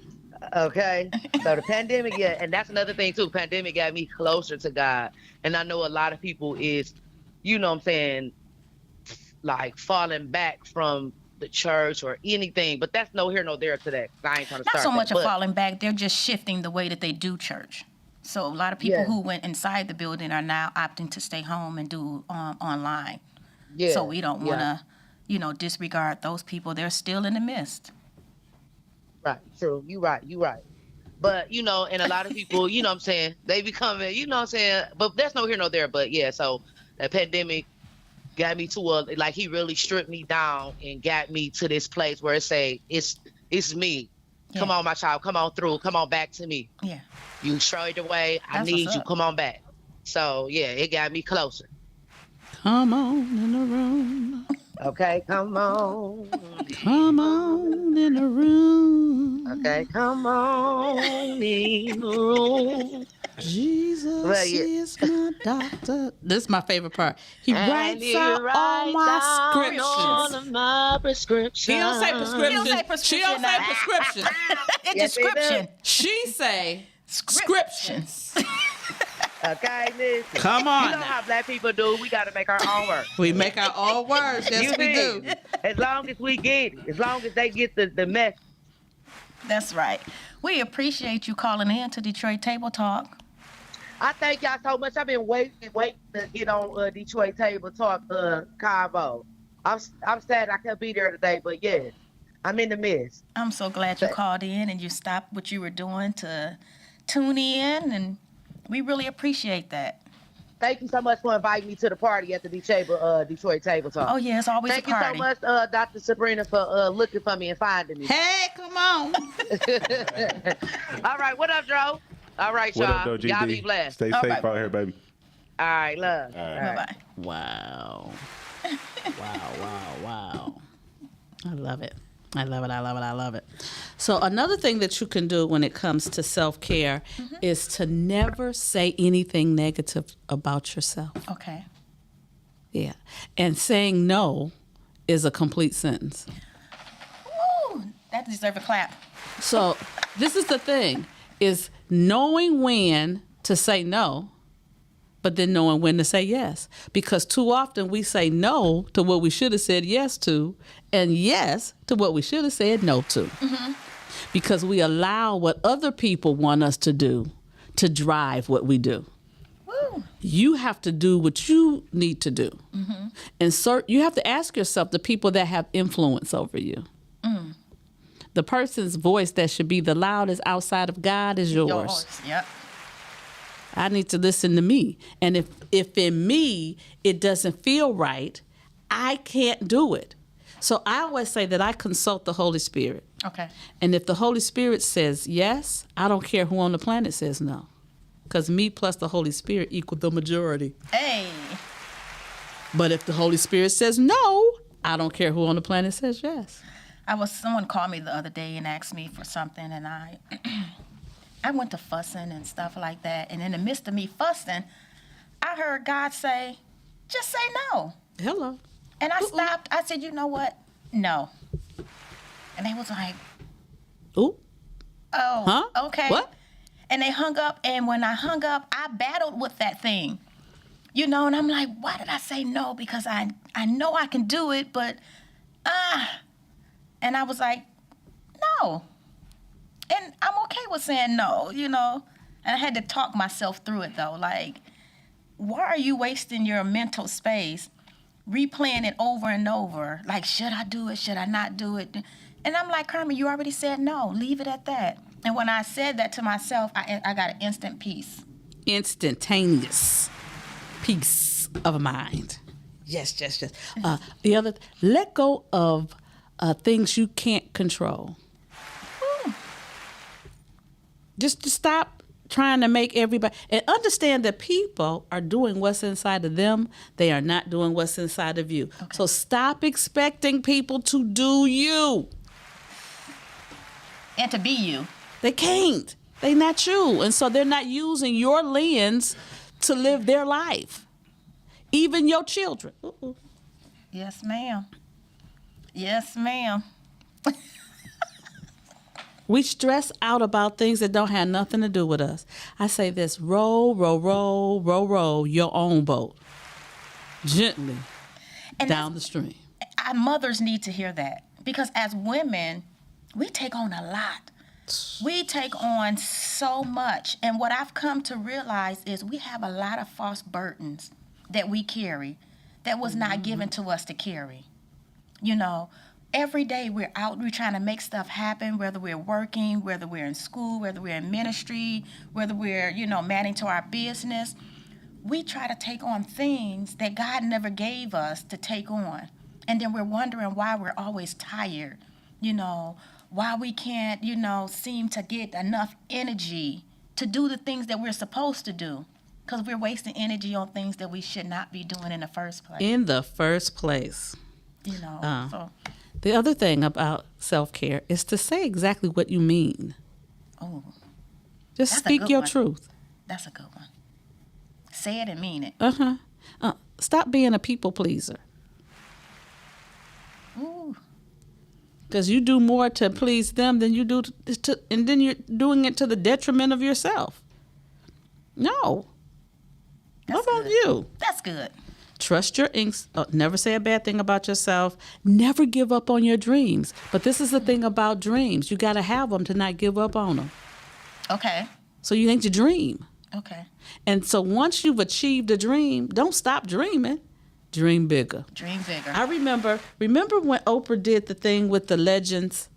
Okay. So the pandemic, and that's another thing too. Pandemic got me closer to God. And I know a lot of people is, like falling back from the church or anything, but that's no here, no there today. I ain't trying to Not start so much that, of falling back. They're just shifting the way that they do church. So a lot of people who went inside the building are now opting to stay home and do online. Yeah. So we don't want to, disregard those people. They're still in the midst. Right. True. You right. But, and a lot of people, they becoming, but that's no here, no there. But so the pandemic got me to like he really stripped me down and got me to this place where it's me. Yeah. Come on, my child. Come on through. Come on back to me. Yeah. You strayed away. I need you. Come on back. So, it got me closer. Come on in the room. Okay, come on. Come on in the room. Okay, come on in the room. Well, Jesus yeah. is my doctor. This is my favorite part. He And writes you out all write my down all scriptures. of my prescriptions. He don't say He don't prescription. say She prescription don't say now. prescription. It's Yes, they do. description. She say scriptions. Okay, listen. Come on You know now. how black people do. We got to make our own work. We make our own words. Yes, You we see? do. As long as we get it, as long as they get the message. That's right. We appreciate you calling in to Detroit Table Talk. I thank y'all so much. I've been waiting to get on Detroit Table Talk convo. I'm sad I couldn't be there today, but yes, I'm in the midst. I'm so glad you called in and you stopped what you were doing to tune in, and we really appreciate that. Thank you so much for inviting me to the party at the Detroit Table Talk. Oh, yeah, it's always Thank a you party. so much, Dr. Sabrina, for looking for me and finding me. Hey, come on. All right, what up, Joe? All right, What up, y'all. though, Y'all GD? be blessed. Stay All safe right. out here, baby. All right, love. All right. Bye-bye. Wow. Wow. I love it. I love it. So another thing that you can do when it comes to self-care is to never say anything negative about yourself. Okay. Yeah. And saying no is a complete sentence. Woo! That deserves a clap. So this is the thing, is knowing when to say no, but then knowing when to say yes. Because too often we say no to what we should have said yes to, and yes to what we should have said no to. Because we allow what other people want us to do to drive what we do. Woo! You have to do what you need to do. And so you have to ask yourself the people that have influence over you. The person's voice that should be the loudest outside of God is yours. Yep. I need to listen to me. And if in me it doesn't feel right, I can't do it. So I always say that I consult the Holy Spirit. Okay. And if the Holy Spirit says yes, I don't care who on the planet says no. Because me plus the Holy Spirit equal the majority. Hey. But if the Holy Spirit says no, I don't care who on the planet says yes. Someone called me the other day and asked me for something, and I went to fussing and stuff like that. And in the midst of me fussing, I heard God say, just say no. Hello. And I stopped. I said, you know what? No. And they was like, Ooh. oh, Huh? okay. What? And they hung up, and when I hung up, I battled with that thing. You know, and I'm like, why did I say no? Because I know I can do it, but and I was like, no. And I'm okay with saying no, you know. And I had to talk myself through it, though. Like, why are you wasting your mental space replaying it over and over? Like, should I do it? Should I not do it? And I'm like, Carmen, you already said no. Leave it at that. And when I said that to myself, I got an instant peace. Instantaneous peace of mind. Yes. The other, let go of things you can't control. Just stop trying to make everybody, and understand that people are doing what's inside of them. They are not doing what's inside of you. Okay. So stop expecting people to do you. And to be you. They can't. They're not you. And so they're not using your lens to live their life. Even your children. Yes, ma'am. Yes, ma'am. We stress out about things that don't have nothing to do with us. I say this, row your own boat. Gently and down the stream. Our mothers need to hear that. Because as women, we take on a lot. We take on so much. And what I've come to realize is we have a lot of false burdens that we carry that was not given to us to carry. You know, every day we're out, we're trying to make stuff happen, whether we're working, whether we're in school, whether we're in ministry, whether we're, manning to our business. We try to take on things that God never gave us to take on. And then we're wondering why we're always tired, why we can't, seem to get enough energy to do the things that we're supposed to do. Because we're wasting energy on things that we should not be doing in the first place. In the first place. You know, so. The other thing about self-care is to say exactly what you mean. Oh. Just That's a speak good your one. truth. That's a good one. Say it and mean it. Stop being a people pleaser. Ooh. Because you do more to please them than you do and then you're doing it to the detriment of yourself. No. That's What about good. you? That's good. Trust your inks. Never say a bad thing about yourself. Never give up on your dreams. But this is the thing about dreams. You got to have them to not give up on them. Okay. So you need to dream. Okay. And so once you've achieved a dream, don't stop dreaming. Dream bigger. Dream bigger. I remember when Oprah did the thing with the legends.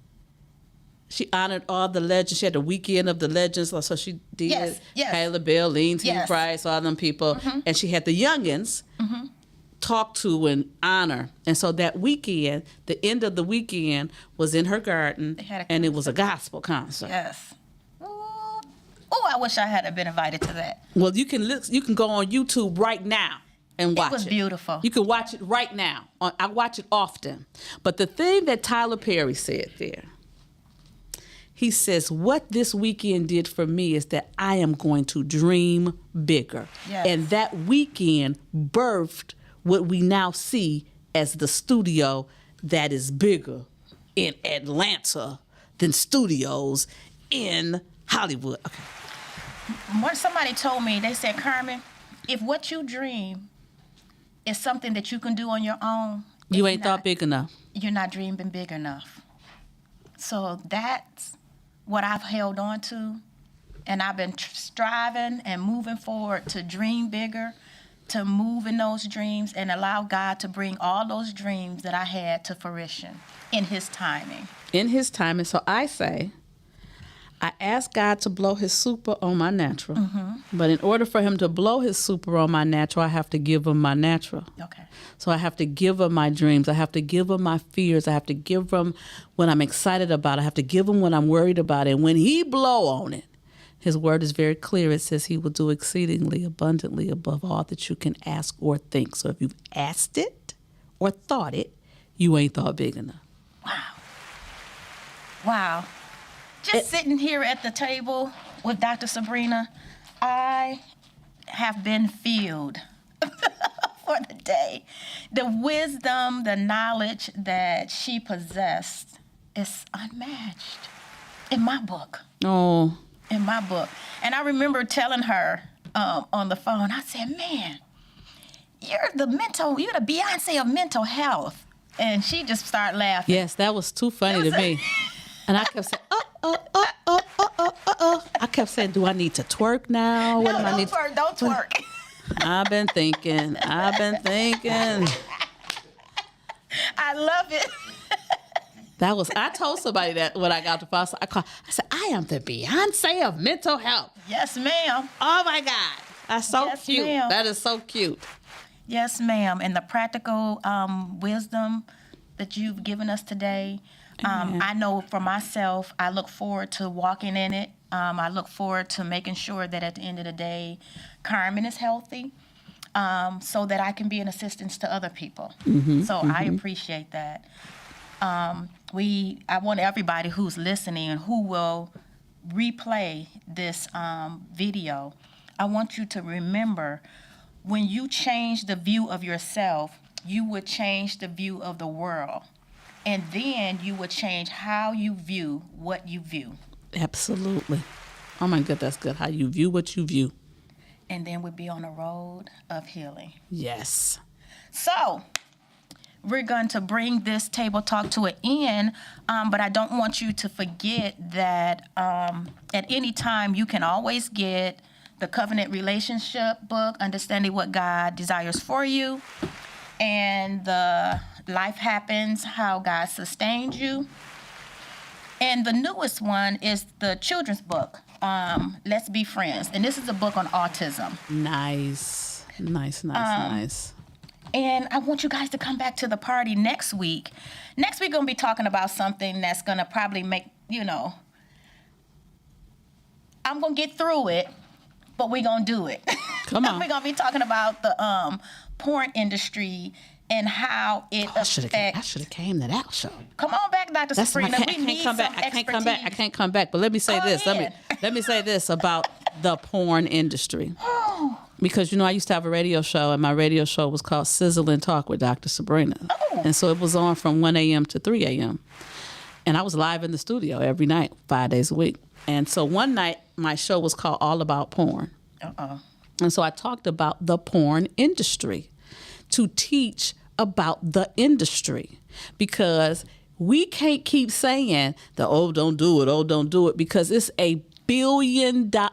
She honored all the legends. She had the weekend of the legends. So she did Yes. Taylor Bell, Lean T. Yes. Price, all them people. And she had the youngins talk to and honor. And so that weekend, the end of the weekend was in her garden. And it was a gospel concert. Yes. Ooh, I wish I had been invited to that. Well, you can go on YouTube right now and watch it. It was beautiful. You can watch it right now. I watch it often. But the thing that Tyler Perry said there, he says, what this weekend did for me is that I am going to dream bigger. Yes. And that weekend birthed what we now see as the studio that is bigger in Atlanta than studios in Hollywood. Okay. When somebody told me, they said, Carmen, if what you dream is something that you can do on your own, You ain't thought big enough. You're not dreaming big enough. So that's what I've held on to, and I've been striving and moving forward to dream bigger, to move in those dreams and allow God to bring all those dreams that I had to fruition in His timing. In His timing. So I say, I ask God to blow His super on my natural. But in order for Him to blow His super on my natural, I have to give Him my natural. Okay. So I have to give Him my dreams. I have to give Him my fears. I have to give Him what I'm excited about. I have to give Him what I'm worried about. And when He blow on it, His word is very clear. It says He will do exceedingly abundantly above all that you can ask or think. So if you've asked it or thought it, you ain't thought big enough. Wow. Just sitting here at the table with Dr. Sabrina, I have been filled for the day. The wisdom, the knowledge that she possessed is unmatched in my book. Oh. In my book. And I remember telling her on the phone, I said, man, you're the Beyonce of mental health. And she just started laughing. Yes, that was too funny to me. And I kept saying, I kept saying, do I need to twerk now? No, don't twerk. I've been thinking. I love it. I told somebody that when I got the phone. I said, I am the Beyonce of mental health. Yes, ma'am. Oh my God. That's so Yes, cute. ma'am. That is so cute. Yes, ma'am. And the practical wisdom that you've given us today, I know for myself, I look forward to walking in it. I look forward to making sure that at the end of the day, Carmen is healthy, so that I can be an assistance to other people. I appreciate that. I want everybody who's listening and who will replay this video, I want you to remember, when you change the view of yourself, you would change the view of the world. And then you would change how you view what you view. Absolutely. Oh my God, that's good. How you view what you view. And then we'd be on a road of healing. Yes. So we're going to bring this table talk to an end, but I don't want you to forget that at any time you can always get the Covenant Relationship book, Understanding What God Desires for You, and the Life Happens, How God Sustained You. And the newest one is the children's book, Let's Be Friends. And this is a book on autism. Nice. And I want you guys to come back to the party next week. Next week, we're going to be talking about something that's going to probably make, I'm going to get through it, but we're going to do it. Come on. We're going to be talking about the porn industry and how it I should affects. have came to that show. Come on back, Dr. That's Sabrina. I We can't need come some back. I can't come back. I expertise. can't come back. But let me say Come this. in. Let me say this about the porn industry. Because I used to have a radio show, and my radio show was called Sizzling Talk with Dr. Sabrina. Oh. And so it was on from 1 a.m. to 3 a.m. And I was live in the studio every night, 5 days a week. And so one night, my show was called All About Porn. And so I talked about the porn industry to teach about the industry, because we can't keep saying don't do it, because it's a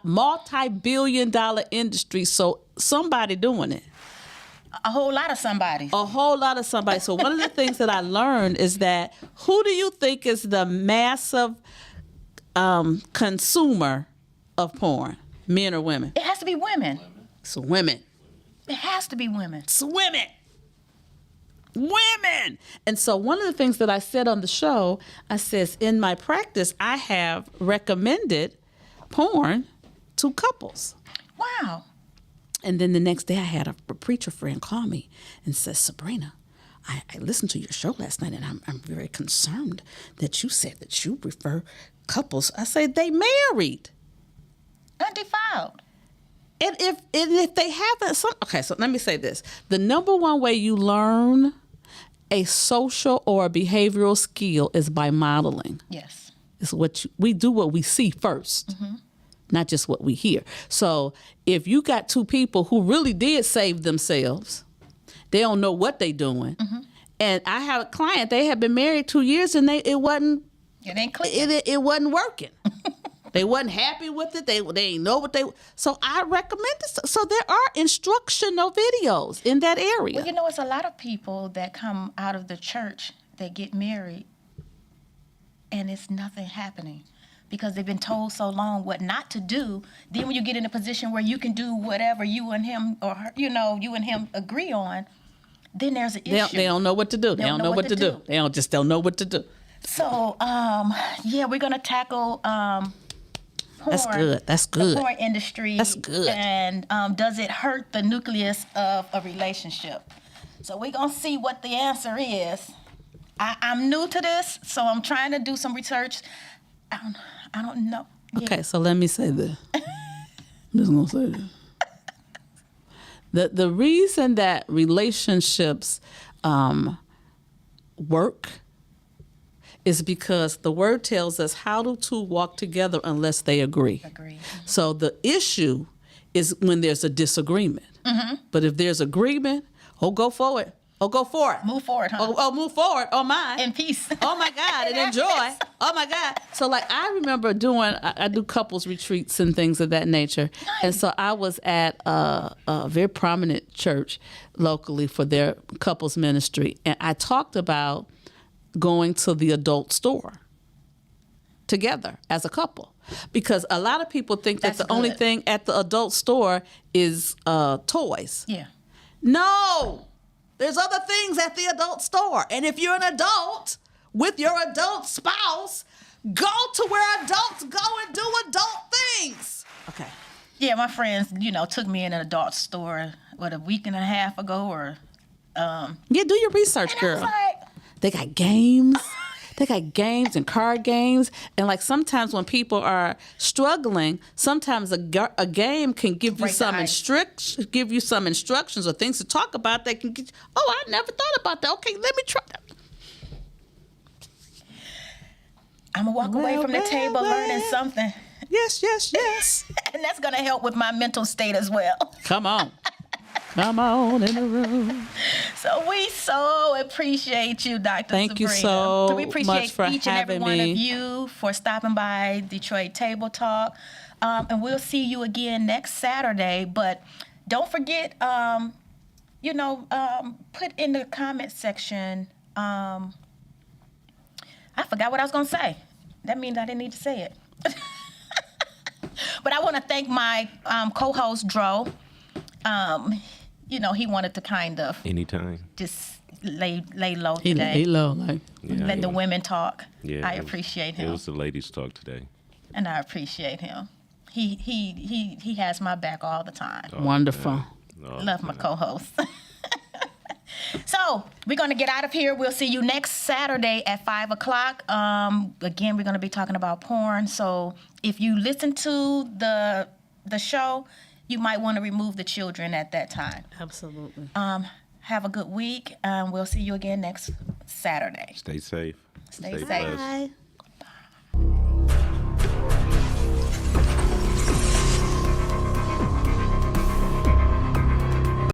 multi-billion dollar industry. So somebody doing it. A whole lot of somebody. A whole lot of somebody. So one of the things that I learned is that, who do you think is the massive consumer of porn? Men or women? It has to be women. It's women. It has to be women. It's women. Women. And so one of the things that I said on the show, I says, in my practice, I have recommended porn to couples. Wow. And then the next day I had a preacher friend call me and says, Sabrina, I listened to your show last night, and I'm very concerned that you said that you refer couples. I said, they married. Undefiled. And if they haven't, okay, so let me say this. The number one way you learn a social or a behavioral skill is by modeling. Yes. It's we do what we see first, not just what we hear. So if you got two people who really did save themselves, they don't know what they doing. And I have a client, they have been married 2 years, and it wasn't working. They wasn't happy with it. They ain't know what they. So I recommend this. So there are instructional videos in that area. Well, it's a lot of people that come out of the church that get married, and it's nothing happening because they've been told so long what not to do. Then when you get in a position where you can do whatever you and him or her, you and him agree on, then there's an issue. They don't know what to do. They don't know what to do. They don't know what to do. So, we're gonna tackle porn. That's good. That's good. The porn industry. That's good. And does it hurt the nucleus of a relationship? So we're gonna see what the answer is. I'm new to this, so I'm trying to do some research. I don't know. Okay, so let me say this. I'm just gonna say this. The reason that relationships work is because the word tells us, how do two walk together unless they agree? So the issue is when there's a disagreement. But if there's agreement, go for it. Go for it. Move forward, huh? Move forward. Oh, my. In peace. Oh, my God. And enjoy. Oh, my God. So, I remember I do couples retreats and things of that nature. Nice. And so I was at a very prominent church locally for their couples ministry. And I talked about going to the adult store together as a couple. Because a lot of people think that the only thing at the adult store is toys. Yeah. No! There's other things at the adult store. And if you're an adult with your adult spouse, go to where adults go and do adult things. Okay. Yeah, my friends, took me in an adult store, a week and a half ago or... Yeah, do your research, girl. I was like... They got games. They got games and card games. And sometimes when people are struggling, sometimes a game can give you some instructions or things to talk about that can get you, I never thought about that. Okay, let me try that. I'm going to walk away from the table learning something. Yes. And that's going to help with my mental state as well. Come on. Come on in the room. So we so appreciate you, Dr. Thank Sabrina. you so we appreciate much for each and every having one me. of you for stopping by Detroit Table Talk. And we'll see you again next Saturday. But don't forget, put in the comment section. I forgot what I was going to say. That means I didn't need to say it. But I want to thank my co-host, Dro. He wanted to kind of anytime just lay low today. He low, let the women talk. Yeah, I appreciate him. It was the ladies' talk today, and I appreciate him. He has my back all the time. Wonderful. Love my co-host. So we're going to get out of here. We'll see you next Saturday at 5 o'clock. Again, we're going to be talking about porn. So if you listen to the show, you might want to remove the children at that time. Absolutely. Have a good week. We'll see you again next Saturday. Stay safe. Stay safe. blessed. Bye.